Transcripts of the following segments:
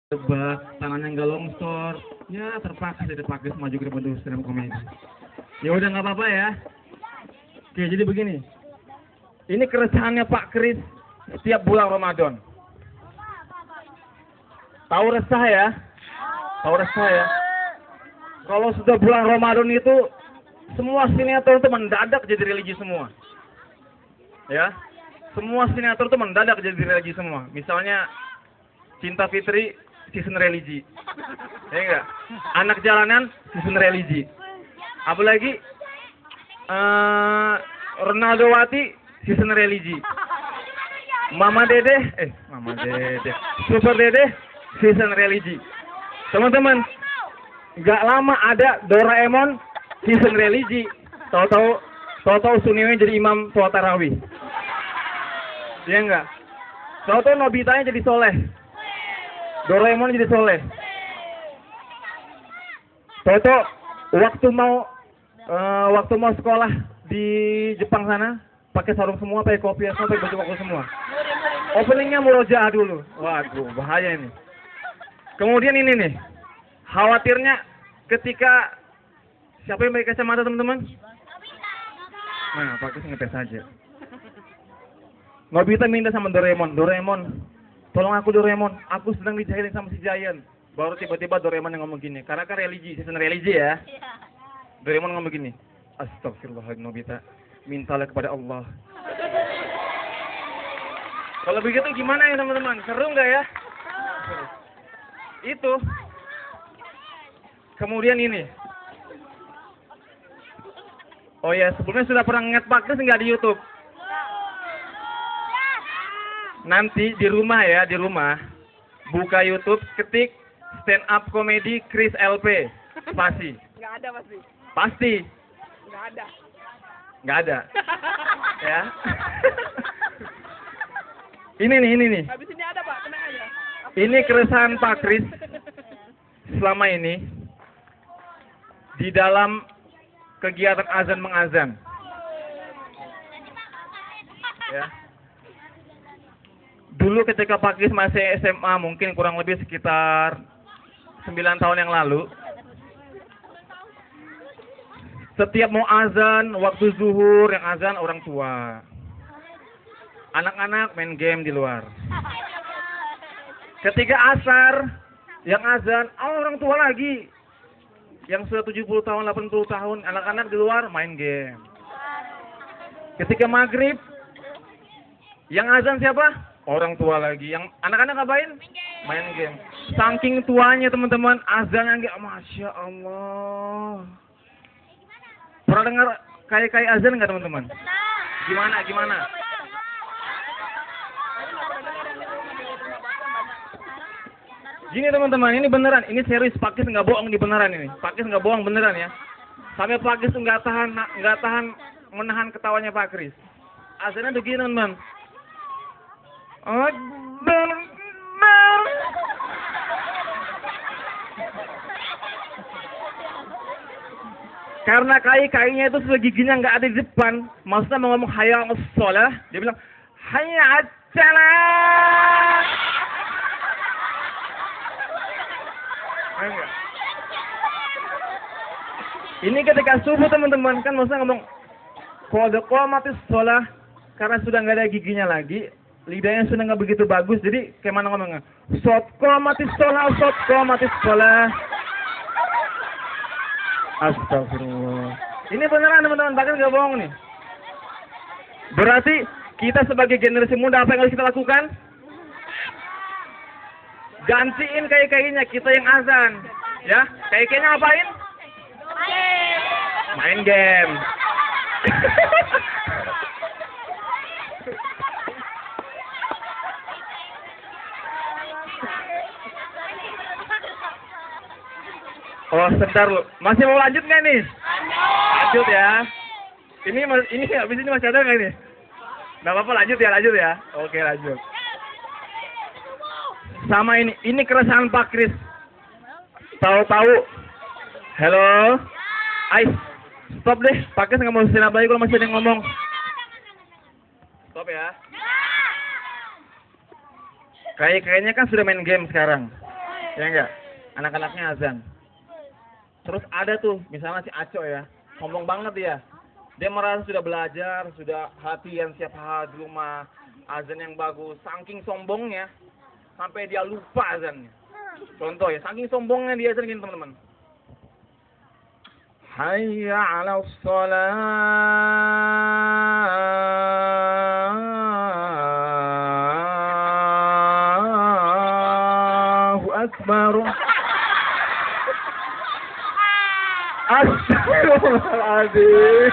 tebak, tangannya nggak longsor, ya terpaksa dipakai maju ke depan stand up comedy. Ya udah nggak apa-apa ya. Oke, jadi begini. Ini keresahannya Pak Kris setiap bulan Ramadan. Tahu resah ya? Tahu resah ya? Kalau sudah bulan Ramadan itu semua sinetron itu mendadak jadi religi semua. Ya. Semua sinetron itu mendadak jadi religi semua. Misalnya Cinta Fitri season religi. Ya enggak? Anak Jalanan season religi. Apalagi Ronaldo Wati season religi. Mama Dede Super Dede season religi. Teman-teman, nggak lama ada Doraemon season religi. Tahu-tahu Suniwe jadi imam sholat tarawih. Iya enggak? Tahu-tahu Nobitanya jadi soleh. Doraemon jadi soleh. Tahu-tahu waktu mau sekolah di Jepang sana pakai sarung semua, pakai kopiah semua, pakai baju koko semua. Openingnya murojaah dulu. Waduh, bahaya ini. Kemudian ini nih, khawatirnya ketika siapa yang pakai kacamata teman-teman? Nah, pakai ngetes saja. Nobita minta sama Doraemon, tolong aku Doraemon, aku sedang dijahilin sama si Giant. Baru tiba-tiba Doraemon yang ngomong gini, karena kan religi, season religi ya. Doraemon ngomong gini, astagfirullahaladzim Nobita, mintalah kepada Allah. Kalau begitu gimana ya teman-teman, seru nggak ya? Itu. Kemudian ini. Oh ya, sebelumnya sudah pernah nge-nget Pak Kris nggak di YouTube? Nanti di rumah ya, buka YouTube, ketik stand up comedy Kris LP, spasi. Nggak ada pasti. Pasti. Nggak ada. Ya. Ini nih. Habis ini ada Pak, tenang aja. Ini keresahan Pak Kris selama ini di dalam kegiatan azan mengazan. Ya. Dulu ketika Pak Kris masih SMA, mungkin kurang lebih sekitar 9 tahun yang lalu, setiap mau azan, waktu zuhur yang azan orang tua. Anak-anak main game di luar. Ketika asar, yang azan, orang tua lagi. Yang sudah 70 tahun, 80 tahun, anak-anak di luar main game. Ketika maghrib, yang azan siapa? Orang tua lagi. Yang anak-anak ngapain? Main game. Saking tuanya teman-teman, azannya enggak, Masya Allah. Pernah dengar kayak azan nggak teman-teman? Gimana? Gini teman-teman, ini beneran, ini serius, Pak Kris nggak bohong, ini beneran ini. Pak Kris nggak bohong beneran ya. Sampai Pak Kris nggak tahan menahan ketawanya Pak Kris. Azannya begini teman-teman. Karena kai-kainya itu sudah giginya nggak ada di depan, maksudnya mau ngomong hayya 'alas shalah, dia bilang hayya 'alas shalah. Ini ketika subuh teman-teman, kan maksudnya ngomong qad qamatis shalah, karena sudah nggak ada giginya lagi, lidahnya sudah nggak begitu bagus, jadi kayak mana ngomongnya? Shad qamatis shalah. Astagfirullah. Ini beneran teman-teman, bahkan nggak bohong nih. Berarti kita sebagai generasi muda apa yang harus kita lakukan? Gantiin kai-kainya, kita yang azan. Ya, kai-kainya ngapain? Main game. Oh, sebentar lu. Masih mau lanjut nggak nih? Lanjut ya. Ini habis ini masih ada nggak ini? Nggak apa-apa, lanjut ya. Oke, lanjut. Sama ini keresahan Pak Kris. Tahu-tahu. Halo. Ais, stop deh. Pak Kris nggak mau sinap lagi kalau masih ada yang ngomong. Stop ya. Kayaknya kan sudah main game sekarang. Ya enggak? Anak-anaknya azan. Terus ada tuh, misalnya si Aco ya, sombong banget dia. Dia merasa sudah belajar, sudah latihan setiap hari di rumah, azan yang bagus. Saking sombongnya, sampai dia lupa azannya. Contoh ya, saking sombongnya dia azan gini teman-teman. Hayya 'ala Allahu Akbar. Astagfirullahaladzim.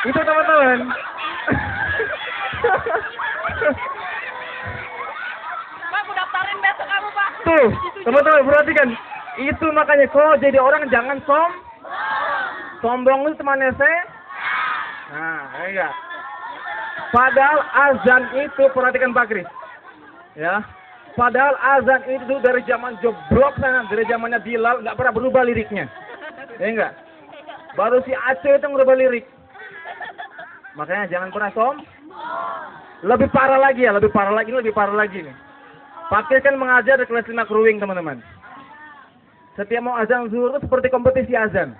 Itu teman-teman. Pak, aku daftarin besok kamu, Pak. Tuh, teman-teman perhatikan. Itu makanya kalau jadi orang jangan sombong itu temannya saya. Nah, enggak. Padahal azan itu perhatikan Pak Kris. Ya. Padahal azan itu dari zaman Jobrok sana, dari zamannya Bilal nggak pernah berubah liriknya. Ya enggak? Baru si Aceh itu merubah lirik. Makanya jangan pernah Lebih parah lagi ya, lebih parah lagi nih. Pak Kris kan mengajar di kelas 5 Kruwing, teman-teman. Setiap mau azan zuhur itu seperti kompetisi azan.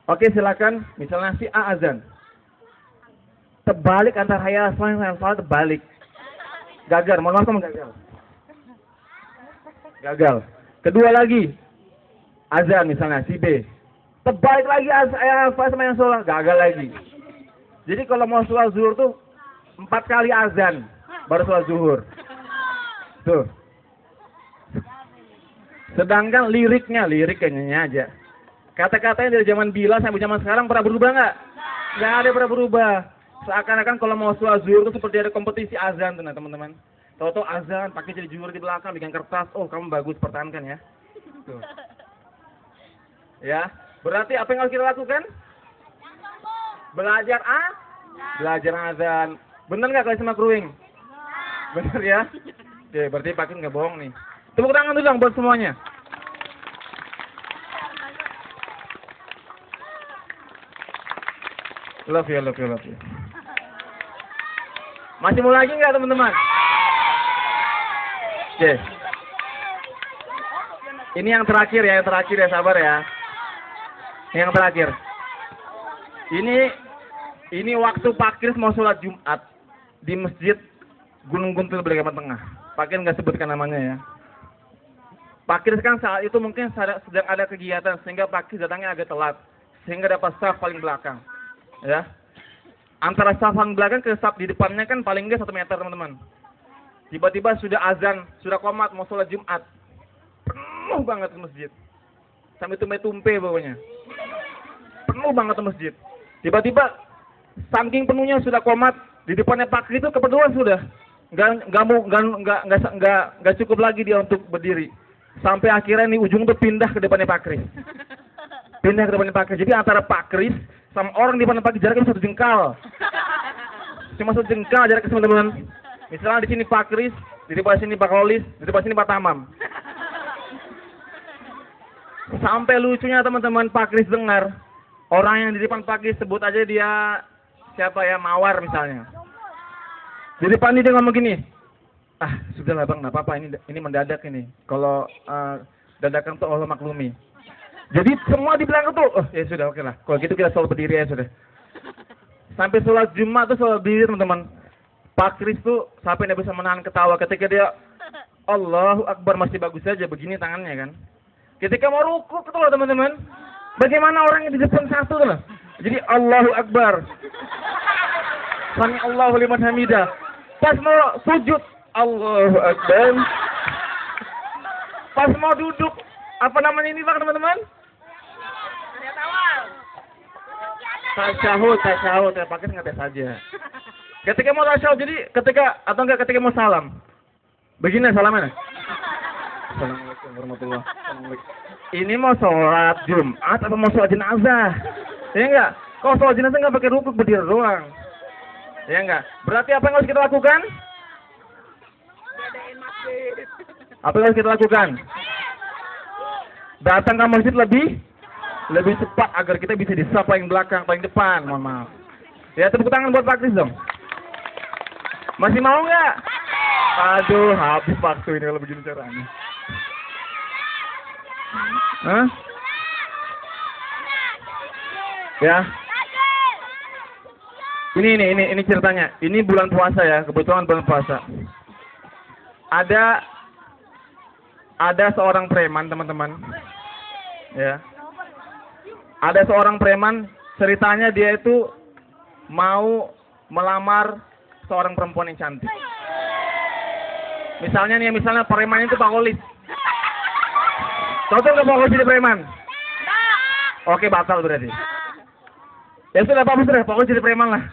Oke, silakan. Misalnya si A azan. Terbalik antara hayal salat terbalik. Gagal, mohon maaf sama gagal. Gagal. Kedua lagi, azan misalnya si B. Terbalik lagi sama yang sholat, gagal lagi. Jadi kalau mau sholat zuhur tuh 4 kali azan baru sholat zuhur. Tuh. Sedangkan liriknya aja. Kata-katanya dari zaman Bilal sampai zaman sekarang pernah berubah nggak? Nggak ada pernah berubah. Seakan-akan kalau mau sholat zuhur itu seperti ada kompetisi azan tuh teman-teman. Tahu-tahu azan pakai jadi zuhur di belakang dengan kertas. Oh, kamu bagus, pertahankan ya. Tuh. Ya, berarti apa yang harus kita lakukan? Belajar Belajar azan. Bener nggak kalau sama Kruwing? Bener ya? Oke, berarti Pak Kris nggak bohong nih. Tepuk tangan dulu dong buat semuanya. Love you. Masih mau lagi nggak teman-teman? Oke. Ini yang terakhir ya, sabar ya. Yang terakhir. Ini waktu Pak Kris mau sholat Jumat di Masjid Gunung Guntur Beligaman Tengah. Pak Kris nggak sebutkan namanya ya. Pak Kris kan saat itu mungkin sedang ada kegiatan sehingga Pak Kris datangnya agak telat sehingga dapat saf paling belakang. Ya, antara saf paling belakang ke saf di depannya kan paling nggak 1 meter teman-teman. Tiba-tiba sudah azan, sudah qomat mau sholat Jumat, penuh banget ke masjid, sampai tumpe pokoknya, penuh banget ke masjid. Tiba-tiba saking penuhnya sudah qomat di depannya Pak Kris itu kepeduan sudah, nggak cukup lagi dia untuk berdiri, sampai akhirnya nih ujung tuh pindah ke depannya Pak Kris, Jadi antara Pak Kris sama orang di depan pagi jaraknya 1 jengkal. Cuma 1 jengkal jaraknya teman-teman. Misalnya di sini Pak Kris, di depan sini Pak Lolis, di depan sini Pak Tamam. Sampai lucunya teman-teman Pak Kris dengar orang yang di depan Pak Kris sebut aja dia siapa ya, Mawar misalnya. Di depan dia ngomong gini, sudahlah bang, nggak apa-apa, ini mendadak ini. Kalau dadakan tuh Allah maklumi. Jadi semua di belakang tuh, ya sudah oke lah. Kalau gitu kita sholat berdiri ya sudah. Sampai sholat Jumat tuh sholat berdiri teman-teman. Pak Kris tuh sampai nggak bisa menahan ketawa ketika dia Allahu Akbar masih bagus saja begini tangannya kan. Ketika mau rukuk itu loh teman-teman. Bagaimana orang yang di depan satu tuh loh. Jadi Allahu Akbar. Sami Allahu liman hamidah. Pas mau sujud Allahu Akbar. Pas mau duduk apa namanya ini Pak teman-teman? Tasyahud, ya pakai ngetes saja. Ketika mau tasyahud, jadi ketika mau salam, begini salamnya. Assalamualaikum warahmatullahi wabarakatuh. Ini mau sholat Jumat apa mau sholat jenazah? Ya enggak? Kalau sholat jenazah nggak pakai rukuk, berdiri doang. Ya enggak? Berarti apa yang harus kita lakukan? Apa yang harus kita lakukan? Datang ke masjid lebih cepat agar kita bisa di saf paling belakang, paling depan. Mohon maaf. Ya, tepuk tangan buat Pak Kris dong. Masih mau nggak? Aduh, habis waktu ini kalau begini caranya. Hah? Ya. Ini ceritanya. Ini bulan puasa ya, kebetulan bulan puasa. Ada seorang preman, teman-teman. Ya. Ada seorang preman, ceritanya dia itu mau melamar seorang perempuan yang cantik. Misalnya preman itu Pak Kolis. Cocok nggak Pak Kolis jadi preman? Oke, batal berarti. Ya sudah, bagus sudah, Pak Kolis jadi preman lah.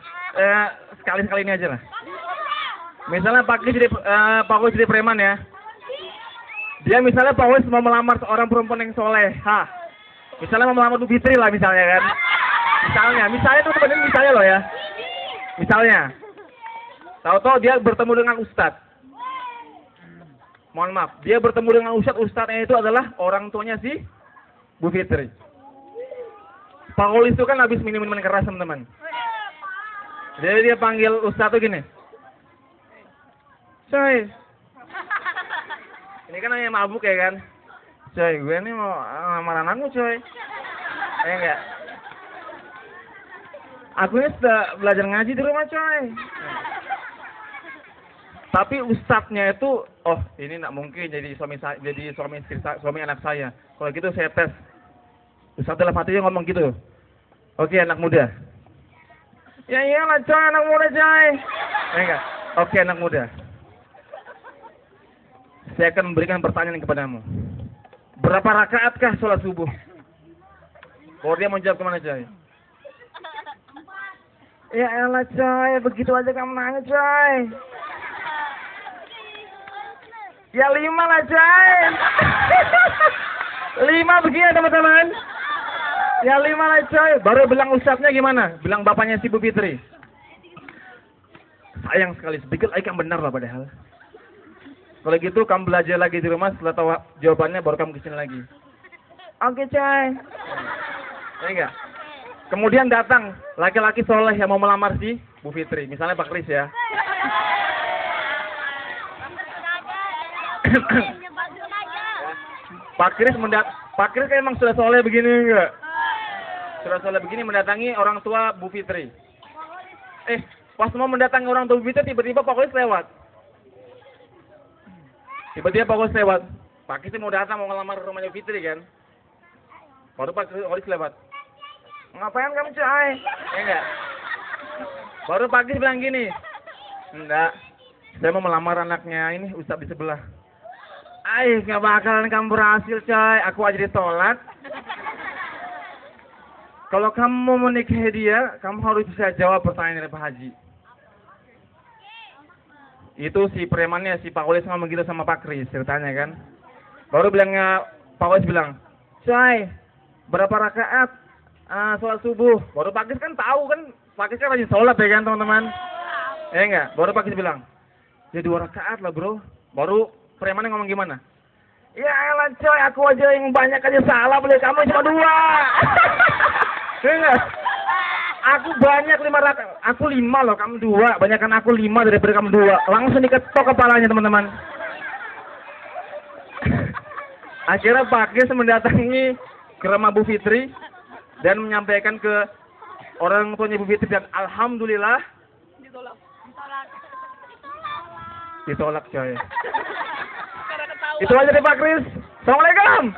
Sekali-sekali ini aja lah. Misalnya Pak Kolis jadi preman ya. Dia misalnya Pak Kolis mau melamar seorang perempuan yang soleh. Misalnya mau melamar Bu Fitri lah misalnya kan. Misalnya itu benar misalnya loh ya. Misalnya. Tahu-tahu dia bertemu dengan Ustadz. Mohon maaf, dia bertemu dengan Ustadznya itu adalah orang tuanya si Bu Fitri. Pak Kolis itu kan habis minum minuman keras, teman-teman. Jadi dia panggil Ustadz tuh gini. Coy. Ini kan namanya mabuk ya kan. Coy, gue ini mau ngelamar anakmu coy. Enggak. Aku ini sudah belajar ngaji di rumah coy. Tapi ustadznya itu, oh ini nggak mungkin jadi suami anak saya. Kalau gitu saya tes. Ustadz dalam hatinya ngomong gitu. Oke, anak muda. Ya iyalah coy, anak muda coy. Enggak. Oke, anak muda. Saya akan memberikan pertanyaan kepadamu. Berapa rakaatkah sholat subuh? Kalau dia mau jawab kemana coy? Ya elah coy, begitu aja kamu nanya coy. Ya 5 lah coy. 5 begini teman-teman. Ya 5 lah coy. Baru bilang ustadznya gimana? Bilang bapaknya si Bu Fitri. Sayang sekali, sedikit lagi yang benar lah padahal. Kalau gitu kamu belajar lagi di rumah, setelah tahu jawabannya baru kamu kesini lagi. Oke coy. Ya enggak? Kemudian datang laki-laki soleh yang mau melamar si Bu Fitri. Misalnya Pak Kris ya. Pak Kris kan emang sudah soleh begini enggak? Sudah soleh begini mendatangi orang tua Bu Fitri. Pas mau mendatangi orang tua Bu Fitri, tiba-tiba Pak Kris lewat. Pak Kris mau datang mau ngelamar rumahnya Bu Fitri kan? Baru Pak Kris lewat. Ngapain kamu coy? Ya enggak? Baru Pak Kris bilang gini. Enggak. Saya mau melamar anaknya ini ustadz di sebelah. Nggak bakalan kamu berhasil coy. Aku aja ditolak. Kalau kamu mau menikahi dia, kamu harus bisa jawab pertanyaan dari Pak Haji. Itu si premannya, si Pak Kolis ngomong gitu sama Pak Kris ceritanya kan. Baru bilangnya Pak Kolis bilang, coy, berapa rakaat sholat subuh? Baru Pak Kris kan tahu kan, Pak Kris kan rajin sholat ya kan teman-teman. Enggak, baru Pak Kris bilang, ya 2 rakaat lah bro. Baru premannya ngomong gimana? Ya elah coy, aku aja yang banyak aja salah, boleh kamu cuma 2. Enggak. Aku banyak 5 rakaat. Aku 5 loh, kamu 2. Banyakan aku 5 daripada kamu 2. Langsung diketok kepalanya teman-teman. Akhirnya Pak Kris mendatangi ke rumah Bu Fitri dan menyampaikan ke orang tuanya Bu Fitri dan alhamdulillah ditolak coy. Itu aja deh Pak Kris. Assalamualaikum.